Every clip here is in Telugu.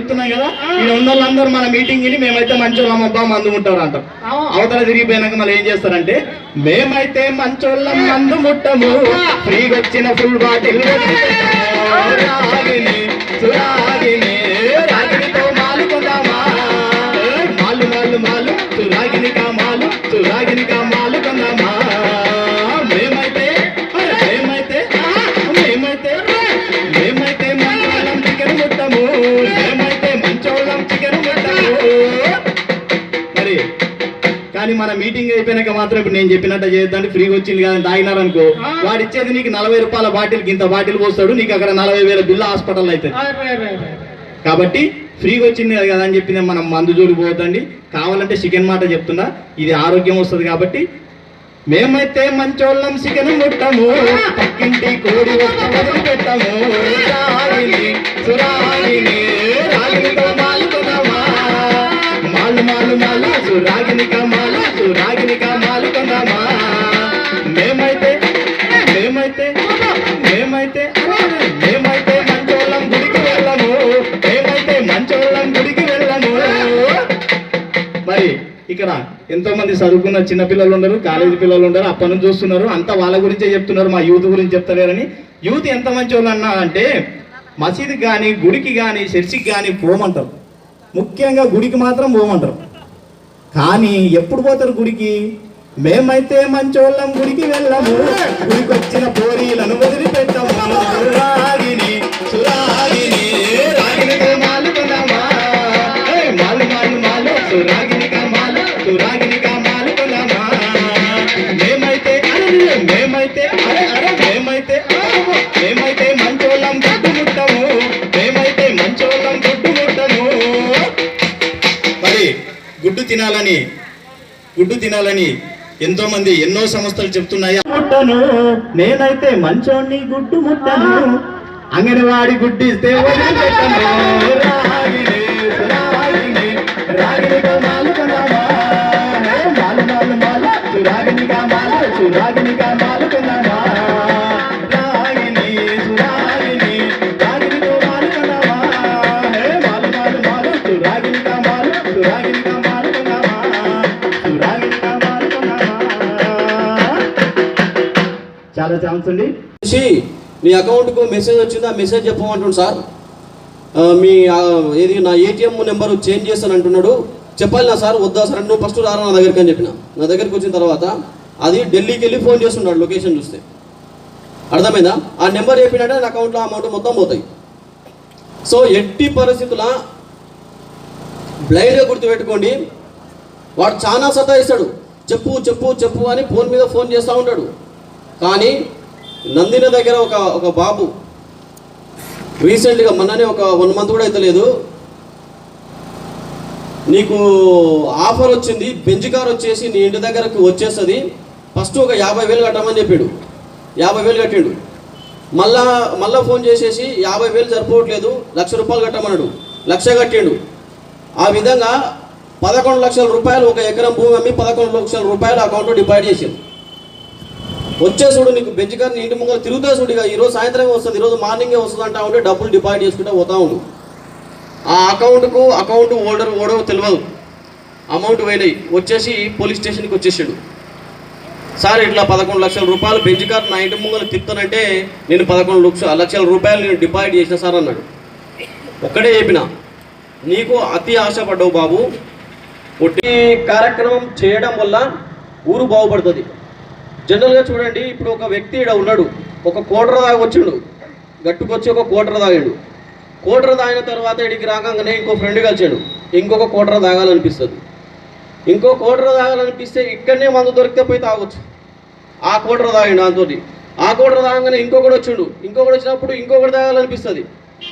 చెప్తున్నాం కదా, ఇక్కడ ఉన్న వాళ్ళందరూ మన మీటింగ్ ని మేమైతే మంచోళ్ళం అబ్బా మందు ముట్టారు అంటారు. అవతల తిరిగిపోయినాక మళ్ళీ ఏం చేస్తారంటే మేమైతే మంచోళ్ళం మందు ముట్టము, ఫ్రీగా వచ్చిన ఫుల్ బాటిల్ రాగిని సురాగిని రాగినితో మాలు కొందామా, మాలు మాలు మాలు సురాగిని కామాలు సురాగిని కామాలు కొందామా. మేమైతే మేమైతే మేమైతే మేమైతే మంచోళ్ళం చికెన్ ముట్టము, మేమైతే మంచోళ్ళం చికెన్ ముట్టము. మరి కానీ మన మీటింగ్ అయిపోయినాక మాత్రం ఇప్పుడు నేను చెప్పినట్టు చేద్దాం, ఫ్రీగా వచ్చింది కదా తాగినారనుకో, వాడు ఇచ్చేది నీకు 40 రూపాయల బాటిల్, ఇంత బాటిల్ పోస్తాడు, నీకు అక్కడ 40,000 బిల్లు హాస్పిటల్ అవుతుంది. కాబట్టి ఫ్రీగా వచ్చింది కదా అని చెప్పింది మనం మందు జోలికి పోతండి. కావాలంటే చికెన్ మాట చెప్తున్నా, ఇది ఆరోగ్యం వస్తుంది. కాబట్టి మేమైతే మంచోళ్ళం చికెన్ ముట్టము, పక్కింటి కోడి వస్తు పెట్టము, రాగిని సురాగిని రాగినితో మాలు కొనమా, మాలు మాలు మాలు సురాగిని కమాలు సురాగిని కమాలు కొనమా. మేమైతే మేమైతే మేమైతే మేమైతే మంచోళ్ళం గుడికి వెళ్ళము, మేమైతే మంచోళ్ళం గుడికి వెళ్ళము. మరి ఇక్కడ ఎంతో మంది చదువుకున్న చిన్న పిల్లలు ఉన్నారు, కాలేజీ పిల్లలు ఉన్నారు, అప్పటి నుంచి చూస్తున్నారు, అంతా వాళ్ళ గురించే చెప్తున్నారు, మా యూత్ గురించి చెప్తలేరని. యూత్ ఎంత మంచి వాళ్ళు అన్నా అంటే మసీదుకి కానీ గుడికి కానీ చర్చికి కానీ పోమంటారు, ముఖ్యంగా గుడికి మాత్రం పోమంటారు. కానీ ఎప్పుడు పోతారు గుడికి? మేమైతే మంచోళ్ళం గుడికి వెళ్ళము, గుడికి వచ్చిన పోరీలను వదిలిపెట్టము, రాగిని సురాగిని రాగినితో మాలు కొనమా, మాలు మాలు మాలు సురాగిని కామాలు సురాగిని కామాలు కొనమా. మేమైతే మేమైతే మేమైతే మేమైతే మంచోళ్ళం గుడ్డు ముట్టము, మేమైతే మంచోళ్ళం గుడ్డు ముట్టము. మరి గుడ్డు తినాలని ఎంతో మంది ఎన్నో సంస్థలు చెప్తున్నాయి. ముట్టను నేనైతే మంచోన్ని గుడ్డు ముట్టను, అంగన్వాడి గుడ్డిస్తే రాగిని రాగిని రాగిని కామాలు కొనమా, మాలు మాలు మాలు సురాగిని కామాలు సురాగిని కామాలు కొనమా, రాగిని సురాగిని రాగినితో మాలు కొనమా, మాలు మాలు మాలు సురాగిని కామాలు సురాగిని కామాలు కొనమా, సురాగిని కామాలు కొనమా. చాలా ఛాన్స్ ఉంది. మీ అకౌంట్కు మెసేజ్ వచ్చింది, ఆ మెసేజ్ చెప్పమంటుండు సార్. మీ ఏది నా ఏటీఎం నెంబర్ చేంజ్ చేస్తాను అంటున్నాడు. చెప్పాలి నా సార్, వద్దా సార్, నువ్వు ఫస్ట్ రారా నా దగ్గరికి అని చెప్పిన. నా దగ్గరికి వచ్చిన తర్వాత అది ఢిల్లీకి వెళ్ళి ఫోన్ చేస్తున్నాడు లొకేషన్ చూస్తే. అర్థమైందా? ఆ నెంబర్ చెప్పినట్టే నా అకౌంట్లో అమౌంట్ మొత్తం పోతాయి. సో ఎట్టి పరిస్థితుల బ్లైండ్గా గుర్తుపెట్టుకోండి, వాడు చాలా సతాయిస్తాడు, చెప్పు చెప్పు చెప్పు అని ఫోన్ మీద ఫోన్ చేస్తూ ఉంటాడు. కానీ నందిన దగ్గర ఒక బాబు రీసెంట్గా మొన్ననే ఒక 1 మంత్ కూడా అయితే లేదు, నీకు ఆఫర్ వచ్చింది, బెంజ్ కార్ వచ్చేసి నీ ఇంటి దగ్గరకు వచ్చేస్తుంది, ఫస్ట్ ఒక 50,000 కట్టమని చెప్పాడు. 50,000 కట్టిండు. మళ్ళా ఫోన్ చేసేసి 50,000 సరిపోవట్లేదు, 1,00,000 రూపాయలు కట్టమన్నాడు. 1,00,000 కట్టిండు. ఆ విధంగా 11 లక్షల రూపాయలు, 1 ఎకరం భూమి అమ్మి 11 లక్షల రూపాయలు అకౌంట్లో డిపాజిట్ చేసింది. వచ్చేసుడు నీకు బెంచ్ కార్ నీ ఇంటి ముంగలు తిరుగుతా చూడు, ఇక ఈరోజు సాయంత్రమే వస్తుంది, ఈరోజు మార్నింగే వస్తుంది అంటా ఉంటే డబ్బులు డిపాజిట్ చేసుకుంటూ పోతా ఉండు. ఆ అకౌంట్ ఓడో తెలియదు, అమౌంట్ పోయినాయి. వచ్చేసి పోలీస్ స్టేషన్కి వచ్చేసాడు. సార్ ఇట్లా 11 లక్షల రూపాయలు బెంచ్ కార్ నా ఇంటి ముంగలు తిప్పుతానంటే నేను 11 లక్షల రూపాయలు నేను డిపాజిట్ చేసిన సార్ అన్నాడు. ఒక్కడే చెప్పిన, నీకు అతి ఆశపడ్డావు బాబు, ఒట్టి కార్యక్రమం చేయడం వల్ల ఊరు బాగుపడుతుంది. జనరల్గా చూడండి, ఇప్పుడు ఒక వ్యక్తి ఇక్కడ ఉన్నాడు, ఒక కోటర దాగి వచ్చిండు, గట్టుకొచ్చి ఒక కోటర తాగాడు. కోటర తాగిన తర్వాత ఇడికి రాగానే ఇంకో ఫ్రెండ్ కలిసాడు, ఇంకొక కోటర తాగాలనిపిస్తుంది. ఇంకో కోటర తాగాలనిపిస్తే ఇక్కడనే మందు దొరికితే పోయి తాగొచ్చు. ఆ కోటర తాగిండు దాంతో. ఆ కోటర తాగగానే ఇంకొకటి వచ్చిండు, ఇంకొకటి వచ్చినప్పుడు ఇంకొకటి తాగాలనిపిస్తుంది,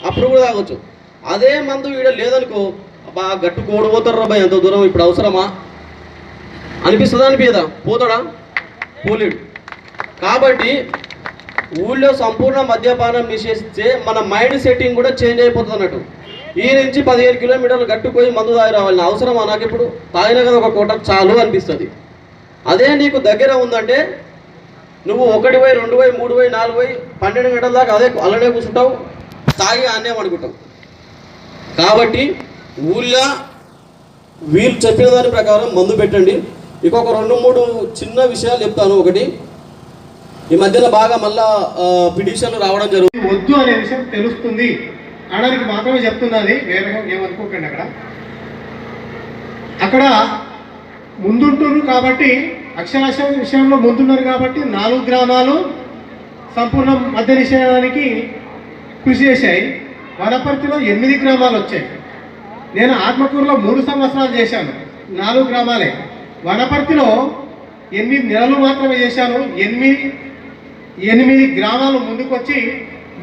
అప్పుడు కూడా తాగొచ్చు. అదే మందు ఈడ లేదనుకో, అబ్బా గట్టు కోడి పోతారు రాబాయ్, ఎంత దూరం ఇప్పుడు అవసరమా అనిపిస్తుందా? అనిపించదా? పోతాడా? పోలేడు. కాబట్టి ఊళ్ళో సంపూర్ణ మద్యపానం నిషేధిస్తే మన మైండ్ సెట్టింగ్ కూడా చేంజ్ అయిపోతుంది అన్నట్టు. ఈ నుంచి 15 కిలోమీటర్లు గట్టుపోయి మందు తాగి రావాలి, అవసరమా నాకు? ఇప్పుడు తాగిన కదా ఒక కోట చాలు అనిపిస్తుంది. అదే నీకు దగ్గర ఉందంటే నువ్వు 1 పోయి 2 పోయి 3 పోయి 4 పోయి 12 గంటల దాకా అదే అలానే కూర్చుంటావు, తాగి అన్నే అనుకుంటావు. కాబట్టి ఊళ్ళో వీళ్ళు చెప్పిన దాని ప్రకారం మందు పెట్టండి. ఇంకొక 2-3 చిన్న విషయాలు చెప్తాను. ఒకటి, ఈ మధ్యన బాగా మళ్ళా పిటిషన్లు రావడం జరుగుతుంది. వద్దు అనే విషయం తెలుస్తుంది అనడానికి మాత్రమే చెప్తున్నది, వేరే ఏమనుకోకండి. అక్కడ ముందుంటున్నారు కాబట్టి, అక్షరాస్య విషయంలో ముందున్నారు కాబట్టి 4 గ్రామాలు సంపూర్ణ మద్య నిషేధానికి కృషి చేశాయి. వనపర్తిలో 8 గ్రామాలు వచ్చాయి. నేను ఆత్మకూరులో 3 సంవత్సరాలు చేశాను, 4 గ్రామాలే. వనపర్తిలో 8 నెలలు మాత్రమే చేశాను. 8 గ్రామాలు ముందుకొచ్చి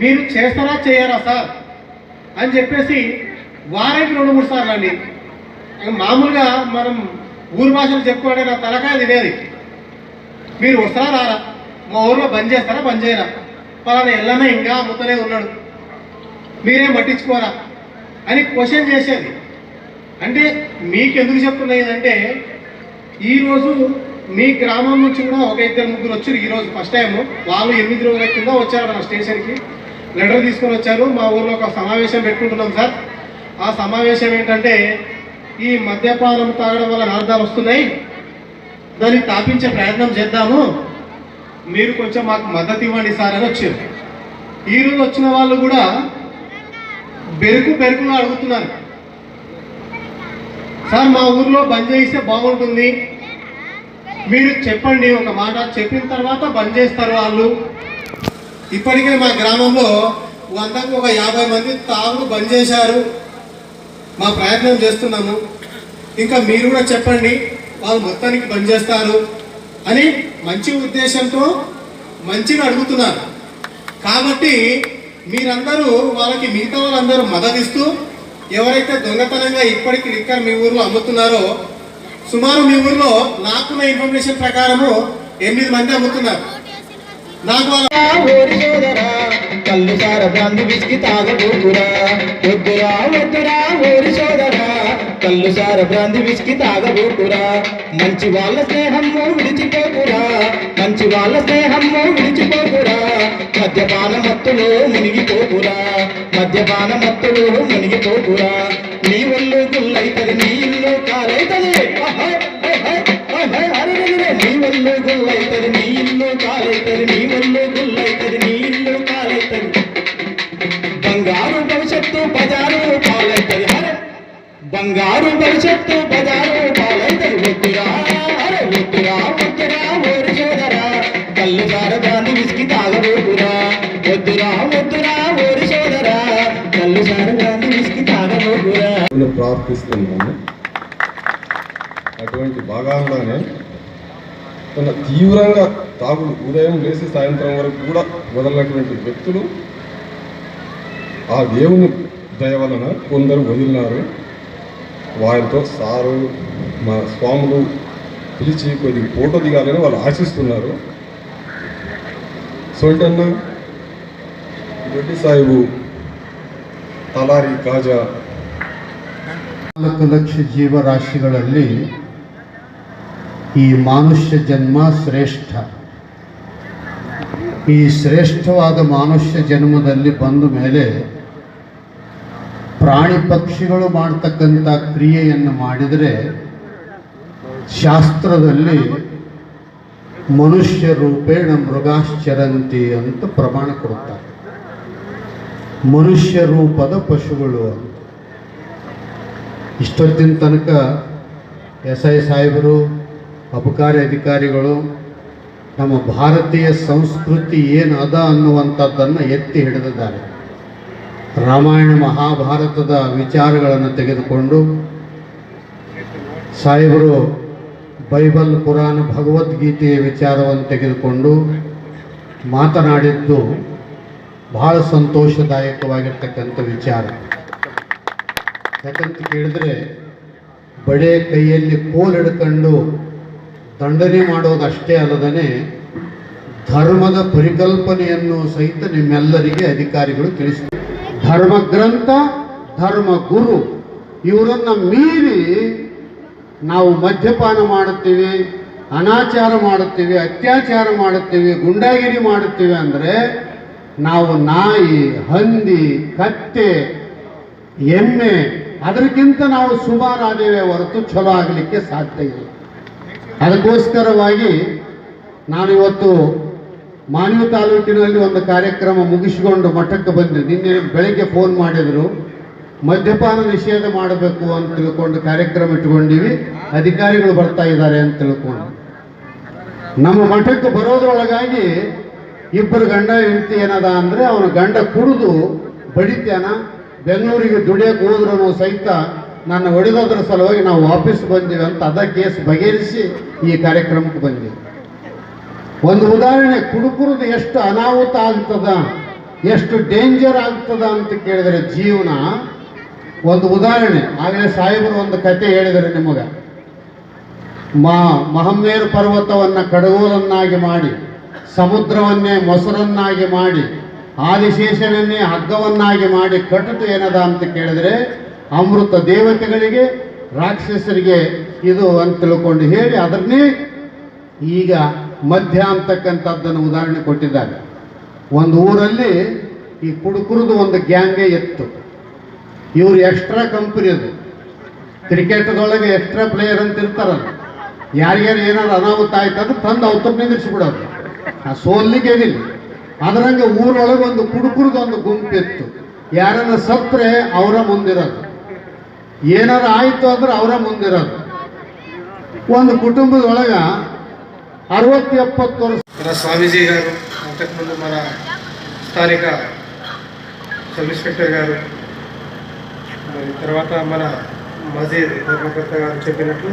మీరు చేస్తారా చేయరా సార్ అని చెప్పేసి వారానికి 2-3 సార్లు అండి. మామూలుగా మనం ఊరు భాషలు చెప్పుకోవడం నా తలకాయ తినేది. మీరు వస్తారా రారా, మా ఊర్లో బంద్ చేస్తారా బంద్ చేయరా, పలానా ఎల్లన్నా ఇంకా అమ్ముతూనే ఉన్నాడు, మీరేం పట్టించుకోరా అని క్వశ్చన్ చేసేది. అంటే మీకు ఎందుకు చెప్తున్నదంటే, ఈరోజు మీ గ్రామం నుంచి కూడా ఒక 2-3 వచ్చారు. ఈరోజు ఫస్ట్ టైం వాళ్ళు 8 రోజుల కింద వచ్చారు మన స్టేషన్కి, లెటర్ తీసుకొని వచ్చారు. మా ఊర్లో ఒక సమావేశం పెట్టుకుంటున్నాం సార్. ఆ సమావేశం ఏంటంటే, ఈ మద్యపానం తాగడం వల్ల అనర్థాలు వస్తున్నాయి, దాన్ని తాపించే ప్రయత్నం చేద్దాము, మీరు కొంచెం మాకు మద్దతు ఇవ్వండి సార్ అని వచ్చారు. ఈరోజు వచ్చిన వాళ్ళు కూడా బెరుకుగా అడుగుతున్నారు, సార్ మా ఊర్లో బంద్ చేస్తే బాగుంటుంది, మీరు చెప్పండి, ఒక మాట చెప్పిన తర్వాత బంద్ చేస్తారు వాళ్ళు. ఇప్పటికే మా గ్రామంలో 100కు ఒక 50 మంది తాగుడు బంద్ చేశారు, మా ప్రయత్నం చేస్తున్నాము, ఇంకా మీరు కూడా చెప్పండి వాళ్ళు మొత్తానికి బంద్ చేస్తారు అని మంచి ఉద్దేశంతో మంచిగా అడుగుతున్నారు. కాబట్టి మీరందరూ వాళ్ళకి, మిగతా వాళ్ళందరూ మద్దతిస్తూ, ఎవరైతే దొంగతనంగా ఇప్పటికీ లిక్కర్ మీ ఊర్లో అమ్ముతున్నారో, సుమారు మీ ఊర్లో నాకున్న ఇన్ఫర్మేషన్ ప్రకారము 8 మంది అమ్ముతున్నారు. నాకు కళ్ళు సార బ్రాంది విస్కి తాగబోకురా, వద్దురా వద్దురా ఓరి సోదరా, కళ్ళు సార బ్రాంది విస్కి తాగబోకురా, మంచి వాళ్ళ స్నేహము విడిచిపోకురా, మంచి వాళ్ళ స్నేహము విడిచిపోకురా, మద్యపాన మత్తులో మునిగిపోకురా, మద్యపాన మత్తులో మునిగిపోకురా, నీ ఒళ్ళు గుల్లైతది నీ ఇల్లు కాలైతది, నీ ఒళ్ళు గుల్లైతది నీ ఇల్లు కాలైతది, నీ ఒళ్ళు గుల్లైతది నీ ఇల్లు కాలైతది, బంగారు భవిష్యత్తు బజారు పాలైతది, బంగారు భవిష్యత్తు బజారు పాలైతది, వద్దురా వద్దురా వద్దురా ఓరి సోదరా, కళ్ళు సార బ్రాంది విస్కి తాగబోకురా, వద్దురా వద్దురా ఓరి సోదరా, కళ్ళు సార బ్రాంది విస్కి తాగబోకురా. ప్రార్థిస్తున్నాము. అటువంటి భాగాల్లోనే తన తీవ్రంగా తాగుడు ఉదయం లేచి సాయంత్రం వరకు కూడా వదలనటువంటి వ్యక్తులు ఆ దేవుని దయ వలన కొందరు వదిలినారు. వారితో సారు మా స్వాములు పిలిచి కొద్దిగా ఫోటో దిగాలని వాళ్ళు ఆశిస్తున్నారు. సొంటన్న రెడ్డి సాహిబు తలారి కాజా 4 ಲಕ್ಷ ಜೀವರಾಶಿಗಳಲ್ಲಿ ಈ ಮಾನುಷ್ಯ ಜನ್ಮ ಶ್ರೇಷ್ಠ. ಈ ಶ್ರೇಷ್ಠವಾದ ಮಾನುಷ್ಯ ಜನ್ಮದಲ್ಲಿ ಬಂದ ಮೇಲೆ ಪ್ರಾಣಿ ಪಕ್ಷಿಗಳು ಮಾಡ್ತಕ್ಕಂಥ ಕ್ರಿಯೆಯನ್ನು ಮಾಡಿದರೆ ಶಾಸ್ತ್ರದಲ್ಲಿ ಮನುಷ್ಯ ರೂಪೇಣ ಮೃಗಾಶ್ಚರಂತಿ ಅಂತ ಪ್ರಮಾಣ ಕೊಡ್ತಾರೆ. ಮನುಷ್ಯ ರೂಪದ ಪಶುಗಳು ಅಂತ. ಇಷ್ಟೊತ್ತಿನ ತನಕ SI ಸಾಹೇಬರು, ಅಬಕಾರಿ ಅಧಿಕಾರಿಗಳು ನಮ್ಮ ಭಾರತೀಯ ಸಂಸ್ಕೃತಿ ಏನು ಅದ ಅನ್ನುವಂಥದ್ದನ್ನು ಎತ್ತಿ ಹಿಡಿದಿದ್ದಾರೆ. ರಾಮಾಯಣ ಮಹಾಭಾರತದ ವಿಚಾರಗಳನ್ನು ತೆಗೆದುಕೊಂಡು ಸಾಹೇಬರು ಬೈಬಲ್, ಪುರಾಣ, ಭಗವದ್ಗೀತೆಯ ವಿಚಾರವನ್ನು ತೆಗೆದುಕೊಂಡು ಮಾತನಾಡಿದ್ದು ಬಹಳ ಸಂತೋಷದಾಯಕವಾಗಿರ್ತಕ್ಕಂಥ ವಿಚಾರ. ಯಾಕಂತ ಕೇಳಿದ್ರೆ, ಬಡೇ ಕೈಯಲ್ಲಿ ಕೋಲ್ ಹಿಡ್ಕೊಂಡು ದಂಡನೆ ಮಾಡೋದಷ್ಟೇ ಅಲ್ಲದೇ ಧರ್ಮದ ಪರಿಕಲ್ಪನೆಯನ್ನು ಸಹಿತ ನಿಮ್ಮೆಲ್ಲರಿಗೆ ಅಧಿಕಾರಿಗಳು ತಿಳಿಸ್ತಾರೆ. ಧರ್ಮಗ್ರಂಥ, ಧರ್ಮ ಗುರು ಇವರನ್ನು ಮೀರಿ ನಾವು ಮದ್ಯಪಾನ ಮಾಡುತ್ತೀವಿ, ಅನಾಚಾರ ಮಾಡುತ್ತೀವಿ, ಅತ್ಯಾಚಾರ ಮಾಡುತ್ತೀವಿ, ಗುಂಡಾಗಿರಿ ಮಾಡುತ್ತೀವಿ ಅಂದರೆ ನಾವು ನಾಯಿ, ಹಂದಿ, ಕತ್ತೆ ಎಮ್ಮೆ ಅದಕ್ಕಿಂತ ನಾವು ಸುಮಾರಾದೇವೆ ಹೊರತು ಚಲೋ ಆಗಲಿಕ್ಕೆ ಸಾಧ್ಯ ಇಲ್ಲ. ಅದಕ್ಕೋಸ್ಕರವಾಗಿ ನಾನಿವತ್ತು ಮಾನ್ವಿ ತಾಲೂಕಿನಲ್ಲಿ ಒಂದು ಕಾರ್ಯಕ್ರಮ ಮುಗಿಸಿಕೊಂಡು ಮಠಕ್ಕೆ ಬಂದೆ. ನಿನ್ನೆ ಬೆಳಗ್ಗೆ ಫೋನ್ ಮಾಡಿದರು, ಮದ್ಯಪಾನ ನಿಷೇಧ ಮಾಡಬೇಕು ಅಂತ ತಿಳ್ಕೊಂಡು ಕಾರ್ಯಕ್ರಮ ಇಟ್ಕೊಂಡಿವಿ, ಅಧಿಕಾರಿಗಳು ಬರ್ತಾ ಇದ್ದಾರೆ ಅಂತ ತಿಳ್ಕೊಂಡು ನಮ್ಮ ಮಠಕ್ಕೆ ಬರೋದ್ರೊಳಗಾಗಿ ಇಬ್ಬರು ಗಂಡ ಹೆಂಡತಿ ಏನದ ಅಂದರೆ ಅವನ ಗಂಡ ಕುಡಿದು ಬಡಿತಾನ, ಬೆಂಗಳೂರಿಗೆ ದುಡಿಯಕ್ಕೆ ಹೋದ್ರೂ ಸಹಿತ ನನ್ನ ಹೊಡೆದೋದ್ರ ಸಲುವಾಗಿ ನಾವು ವಾಪಸ್ ಬಂದೀವಿ ಅಂತ ಅದ ಕೇಸ್ ಬಗೆಹರಿಸಿ ಈ ಕಾರ್ಯಕ್ರಮಕ್ಕೆ ಬಂದೀವಿ. ಒಂದು ಉದಾಹರಣೆ, ಕುಡುಕುರದು ಎಷ್ಟು ಅನಾಹುತ ಆಗ್ತದ, ಎಷ್ಟು ಡೇಂಜರ್ ಆಗ್ತದ ಅಂತ ಕೇಳಿದರೆ ಜೀವನ. ಒಂದು ಉದಾಹರಣೆ, ಆಗಲೇ ಸಾಹೇಬರು ಒಂದು ಕತೆ ಹೇಳಿದರೆ ನಿಮಗೆ. ಮಹಮ್ಮೇರು ಪರ್ವತವನ್ನು ಕಡಗೋಲನ್ನಾಗಿ ಮಾಡಿ, ಸಮುದ್ರವನ್ನೇ ಮೊಸರನ್ನಾಗಿ ಮಾಡಿ, ಆದಿಶೇಷನನ್ನೇ ಹಗ್ಗವನ್ನಾಗಿ ಮಾಡಿ ಕಟ್ಟಿತು ಏನದ ಅಂತ ಕೇಳಿದರೆ ಅಮೃತ ದೇವತೆಗಳಿಗೆ ರಾಕ್ಷಸರಿಗೆ ಇದು ಅಂತ ತಿಳ್ಕೊಂಡು ಹೇಳಿ ಅದನ್ನೇ ಈಗ ಮಧ್ಯ ಅಂತಕ್ಕಂಥದ್ದನ್ನು ಉದಾಹರಣೆ ಕೊಟ್ಟಿದ್ದಾರೆ. ಒಂದು ಊರಲ್ಲಿ ಈ ಕುಡುಕುರದು ಒಂದು ಗ್ಯಾಂಗೇ ಇತ್ತು. ಇವರು ಎಕ್ಸ್ಟ್ರಾ ಕಂಪನಿ, ಅದು ಕ್ರಿಕೆಟ್ದೊಳಗೆ ಎಕ್ಸ್ಟ್ರಾ ಪ್ಲೇಯರ್ ಅಂತ ಇರ್ತಾರಲ್ಲ, ಯಾರ್ಯಾರು ಏನಾದ್ರು ಅನಾಹುತ ಆಯ್ತಂದ್ರೆ ತಂದು ಅವತಪ್ಪ ನಿಂದಿರಿಸ್ಬಿಡೋದು, ಆ ಸೋಲ್ಲಿಗೆ ಇದಿಲ್ಲ. ಅದರಂಗೆ ಊರೊಳಗೆ ಒಂದು ಕುಡುಕುರದು ಒಂದು ಗುಂಪಿತ್ತು. ಯಾರನ್ನ ಸತ್ರೆ ಅವರ ಮುಂದಿರೋದು, ಏನಾರು ಆಯಿತು ಅಂದ್ರೆ ಅವರ ಮುಂದಿರೋದು. ಒಂದು ಕುಟುಂಬದೊಳಗ 60-70 ವರ್ಷ మన స్వామీజీ గారు, అంతకుముందు మన స్థానిక సబ్ ఇన్స్పెక్టర్ గారు, మరి తర్వాత మన మజీద్ ధర్మకర్త గారు చెప్పినట్లు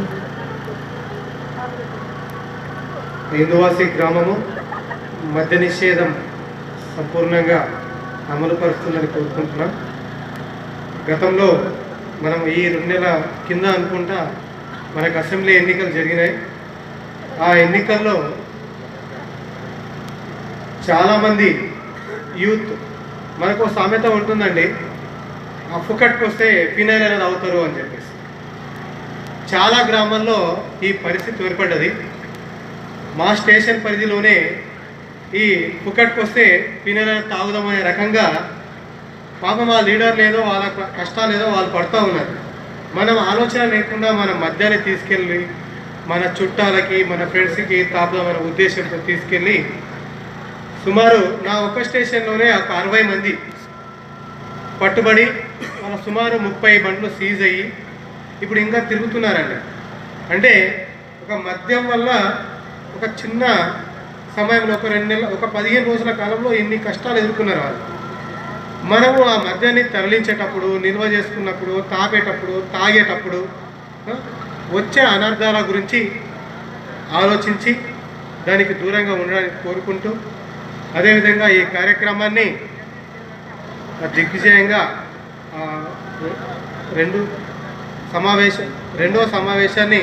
హిందూవాసి గ్రామము మద్య నిషేధం సంపూర్ణంగా అమలు పరుస్తుందని కోరుకుంటున్నాం. గతంలో మనం ఈ 2 నెలల కింద అనుకుంటా మనకు అసెంబ్లీ ఎన్నికలు జరిగినాయి. ఆ ఎన్నికల్లో చాలామంది యూత్, మనకు సామెత ఉంటుందండి, ఆ ఫుకట్కి వస్తే ఫినైల్ అనేది అవుతారు అని చెప్పేసి. చాలా గ్రామాల్లో ఈ పరిస్థితి ఏర్పడ్డది. మా స్టేషన్ పరిధిలోనే ఈ ఫుకట్కి వస్తే ఫినైల్ అనేది తాగుదామనే రకంగా పాపం ఆ లీడర్ లేదో వాళ్ళ కష్టాలు ఏదో వాళ్ళు పడుతూ ఉన్నారు. మనం ఆలోచన లేకుండా మన మద్యాన్ని తీసుకెళ్ళి మన చుట్టాలకి మన ఫ్రెండ్స్కి తాపుదామనే ఉద్దేశంతో తీసుకెళ్ళి సుమారు నా ఒక స్టేషన్లోనే ఒక 60 మంది పట్టుబడి మన సుమారు 30 బండ్లు సీజ్ అయ్యి ఇప్పుడు ఇంకా తిరుగుతున్నారండి. అంటే ఒక మద్యం వల్ల ఒక చిన్న సమయంలో ఒక 2 నెలల ఒక 15 రోజుల కాలంలో ఎన్ని కష్టాలు ఎదుర్కొన్నారు వాళ్ళు. మనము ఆ మద్యాన్ని తరలించేటప్పుడు, నిల్వ చేసుకున్నప్పుడు, తాగేటప్పుడు వచ్చే అనర్థాల గురించి ఆలోచించి దానికి దూరంగా ఉండడానికి కోరుకుంటూ, అదేవిధంగా ఈ కార్యక్రమాన్ని దిగ్విజయంగా రెండవ సమావేశాన్ని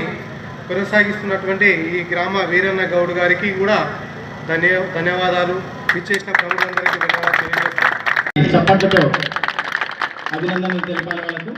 కొనసాగిస్తున్నటువంటి ఈ గ్రామ వీరన్న గౌడ్ గారికి కూడా ధన్యవాదాలు. ఇచ్చేసిన ప్రముఖులందరికీ ధన్యవాదాలు తెలియజేస్తాను. చప్పట్లతో అభినందనలు తెలపాలి వాళ్ళకు.